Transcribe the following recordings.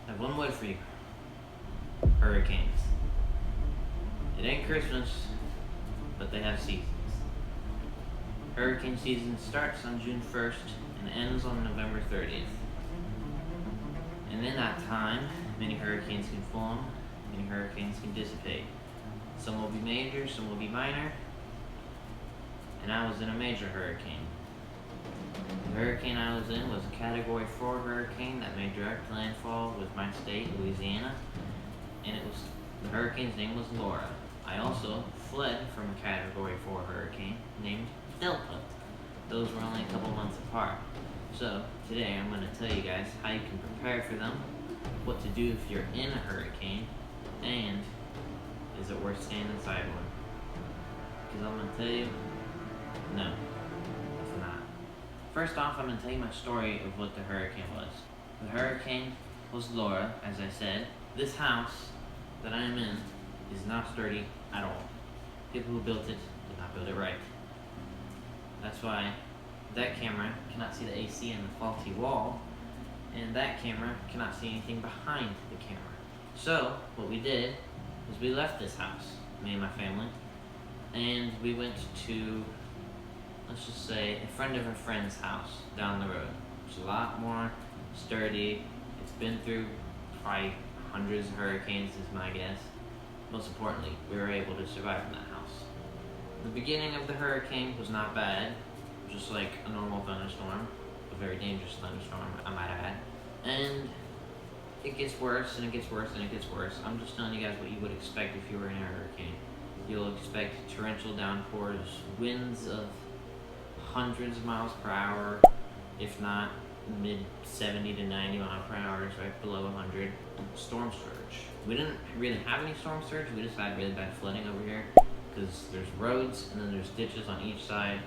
I have one word for you. Hurricanes. It ain't Christmas, but they have seasons. Hurricane season starts on June 1st and ends on November 30th. And in that time, many hurricanes can form, many hurricanes can dissipate. Some will be major, some will be minor, and I was in a major hurricane. The hurricane I was in was a Category 4 hurricane that made direct landfall with my state, Louisiana, and the hurricane's name was Laura. I also fled from a Category 4 hurricane named Delta. Those were only a couple months apart. So today I'm going to tell you guys how you can prepare for them, what to do if you're in a hurricane, and is it worth staying inside one? Because I'm going to tell you, no, it's not. First off, I'm going to tell you my story of what the hurricane was. The hurricane was Laura, as I said. This house that I am in is not sturdy at all. People who built it did not build it right. That's why that camera cannot see the AC in the faulty wall, and that camera cannot see anything behind the camera. So, what we did was we left this house, me and my family, and we went to, let's just say, a friend of a friend's house down the road. It's a lot more sturdy. It's been through probably hundreds of hurricanes is my guess. Most importantly, we were able to survive in that house. The beginning of the hurricane was not bad, just like a normal thunderstorm, a very dangerous thunderstorm, I might add. And it gets worse, and it gets worse, and it gets worse. I'm just telling you guys what you would expect if you were in a hurricane. You'll expect torrential downpours, winds of hundreds of miles per hour, if not mid 70 to 90 mile per hour, right below 100. Storm surge. We didn't really have any storm surge, we just had really bad flooding over here because there's roads and then there's ditches on each side.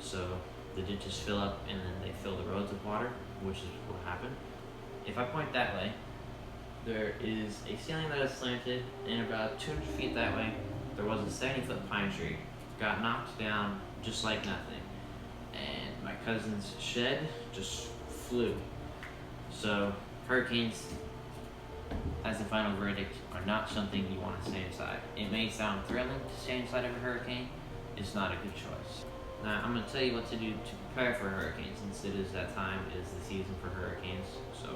So the ditches fill up and then they fill the roads with water, which is what happened. If I point that way, there is a ceiling that is slanted, and about 200 feet that way, there was a 70-foot pine tree. Got knocked down just like nothing. And my cousin's shed just flew. So hurricanes, as the final verdict, are not something you want to stay inside. It may sound thrilling to stay inside of a hurricane. It's not a good choice. Now, I'm going to tell you what to do to prepare for hurricanes, since it is that time, it is the season for hurricanes. So,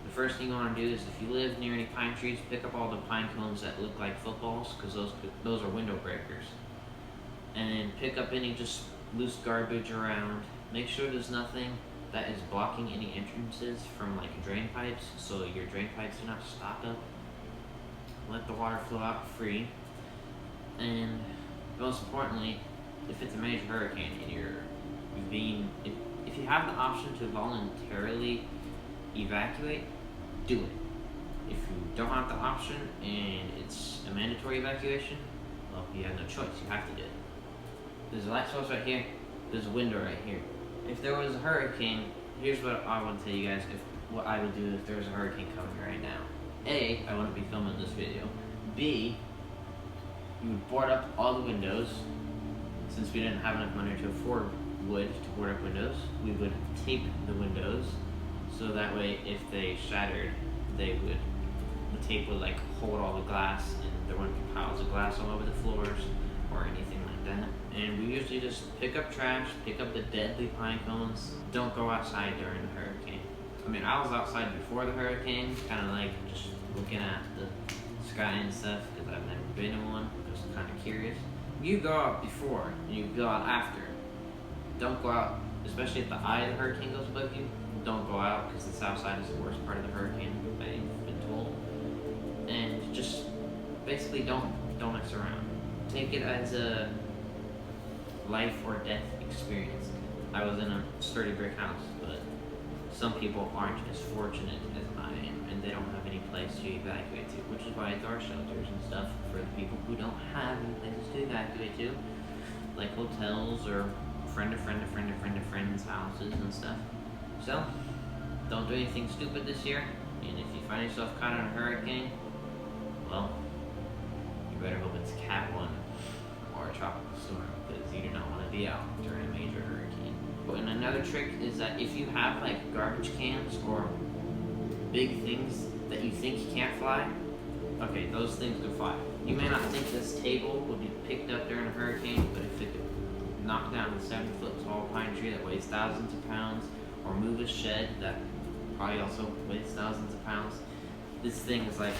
the first thing you want to do is, if you live near any pine trees, pick up all the pine cones that look like footballs, because those are window breakers. And then pick up any just loose garbage around. Make sure there's nothing that is blocking any entrances from like drain pipes, so your drain pipes do not stock up. Let the water flow out free. And most importantly, if it's a major hurricane and if you have the option to voluntarily evacuate, do it. If you don't have the option and it's a mandatory evacuation, well, you have no choice, you have to do it. There's a light source right here, there's a window right here. If there was a hurricane, here's what I want to tell you guys what I would do if there was a hurricane coming right now. A, I wouldn't be filming this video. B, you would board up all the windows. Since we didn't have enough money to afford wood to board up windows, we would tape the windows so that way if they shattered, the tape would like hold all the glass and there wouldn't be piles of glass all over the floors or anything like that. And we usually just pick up trash, pick up the deadly pine cones. Don't go outside during the hurricane. I mean, I was outside before the hurricane, kind of like just looking at the sky and stuff because I've never been in one, just kind of curious. You go out before and you go out after. Don't go out, especially if the eye of the hurricane goes above you. Don't go out because the south side is the worst part of the hurricane, I've been told. And just basically don't mess around. Take it as a life or death experience. I was in a sturdy brick house, but some people aren't as fortunate as I am, and they don't have any place to evacuate to, which is why there are shelters and stuff for the people who don't have any places to evacuate to, like hotels or friends' houses and stuff. So, don't do anything stupid this year, and if you find yourself caught in a hurricane, well, you better hope it's Cat.1 or a tropical storm, because you do not want to be out during a major hurricane. But another trick is that if you have like garbage cans or big things that you think can't fly, okay, those things can fly. You may not think this table would be picked up during a hurricane, but if it could knock down a 7-foot tall pine tree that weighs thousands of pounds, or move a shed that probably also weighs thousands of pounds, this thing is like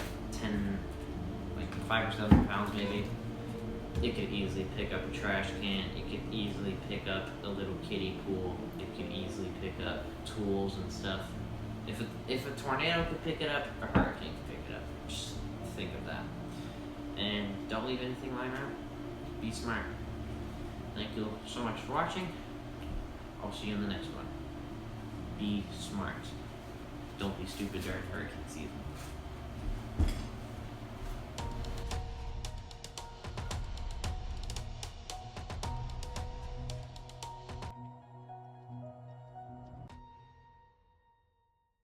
5 or 7 pounds maybe. It could easily pick up a trash can. It could easily pick up a little kiddie pool. It could easily pick up tools and stuff. If a tornado could pick it up, a hurricane could pick it up. Just think of that. And don't leave anything lying around. Be smart. Thank you so much for watching. I'll see you in the next one. Be smart. Don't be stupid during hurricane season.